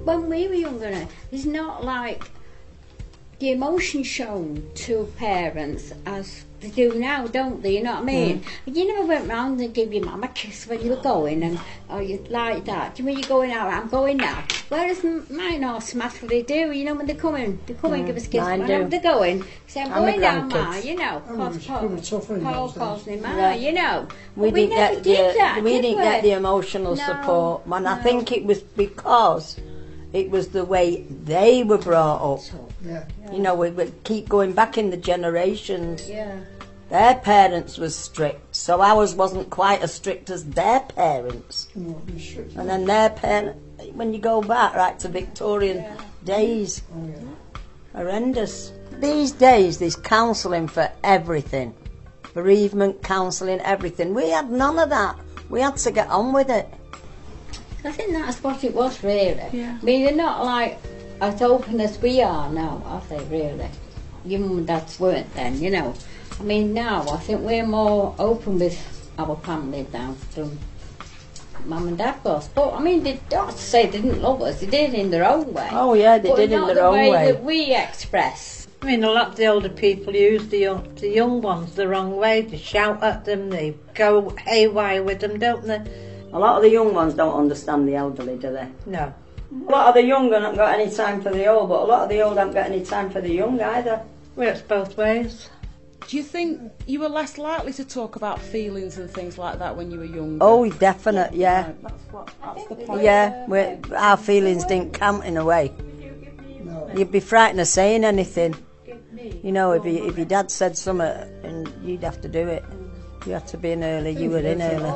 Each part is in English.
when we were younger, there's not like the emotion shown to parents as they do now, don't they? You know what I mean? You never went round and gave your mum a kiss when you were going, and or you like that. Do you mean you're going out? I'm going now. Whereas mine automatically do. You know when they come in, give us a kiss. When they're going, say I'm going now, Ma. You know, Paul calls me Ma. You know, we didn't get the emotional support, and I think it was because it was the way they were brought up. Yeah. You know, we keep going back in the generations. Yeah. Their parents was strict, so ours wasn't quite as strict as their parents. And then their parents, when you go back right to Victorian days, horrendous. These days there's counselling for everything. Bereavement counselling, everything. We had none of that. We had to get on with it. I think that's what it was, really. Yeah. I mean, they're not like as open as we are now, are they, really? Your mum and dads weren't then, you know. I mean, now I think we're more open with our family now than mum and dad was. But, I mean, they don't say they didn't love us. They did in their own way. Oh, yeah, they did in their own way. But not the way that we express. I mean, a lot of the older people use the young ones the wrong way. They shout at them, they go haywire with them, don't they? A lot of the young ones don't understand the elderly, do they? No. A lot of the young haven't got any time for the old, but a lot of the old haven't got any time for the young either. Well, it's both ways. Do you think you were less likely to talk about feelings and things like that when you were younger? Oh, definite, yeah. That's the point. Yeah, our feelings didn't count in a way. No. You'd be frightened of saying anything. You know, if your dad said something, and you'd have to do it. You had to be in early, you were in early.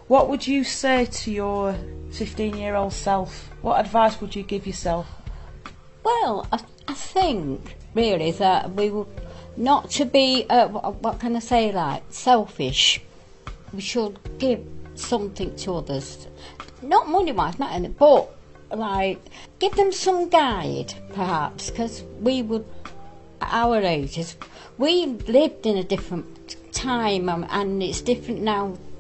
What would you say to your 15-year-old self? What advice would you give yourself? Well, I think, really, that we were not to be, what can I say, like, selfish. We should give something to others. Not money-wise, not anything, but, like, give them some guide, perhaps, because we would, at our ages, we lived in a different time, and it's different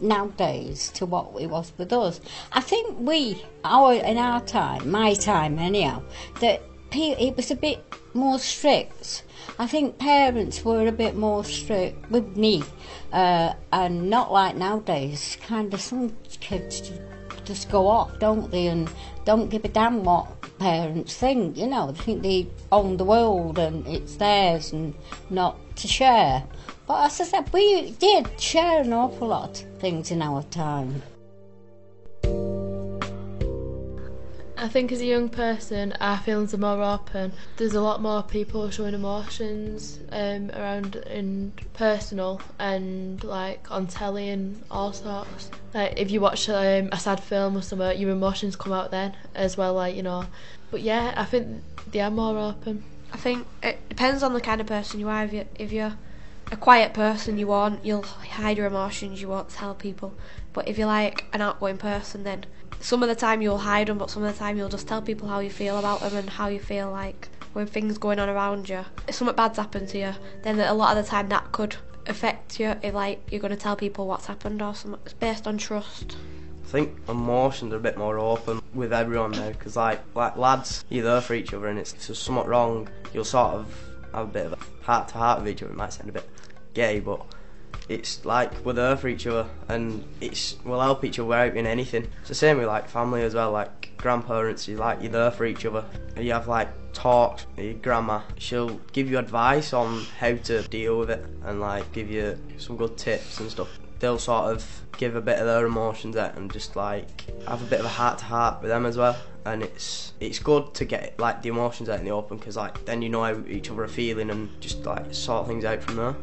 nowadays to what it was with us. I think in our time, my time anyhow, that it was a bit more strict. I think parents were a bit more strict with me, and not like nowadays. Kind of some kids just go off, don't they, and don't give a damn what parents think. You know, they think they own the world and it's theirs and not to share. But as I said, we did share an awful lot of things in our time. I think as a young person, our feelings are more open. There's a lot more people showing emotions around in personal and like on telly and all sorts. Like if you watch a sad film or something, your emotions come out then as well, like, you know. But yeah, I think they are more open. I think it depends on the kind of person you are. If you're a quiet person, you'll hide your emotions, you won't tell people. But if you're like an outgoing person, then some of the time you'll hide them, but some of the time you'll just tell people how you feel about them and how you feel like when things going on around you. If something bad's happened to you, then a lot of the time that could affect you if like you're going to tell people what's happened or something. It's based on trust. I think emotions are a bit more open with everyone now, because like lads, you're there for each other, and if there's something wrong, you'll sort of have a bit of a heart-to-heart with each other. It might sound a bit gay, but it's like we're there for each other, and we'll help each other out in anything. It's the same with like family as well, like grandparents, you're there for each other. You have like talks with your grandma, she'll give you advice on how to deal with it and like give you some good tips and stuff. They'll sort of give a bit of their emotions out and just like have a bit of a heart-to-heart with them as well. And it's good to get like the emotions out in the open, because like then you know how each other are feeling and just like sort things out from there.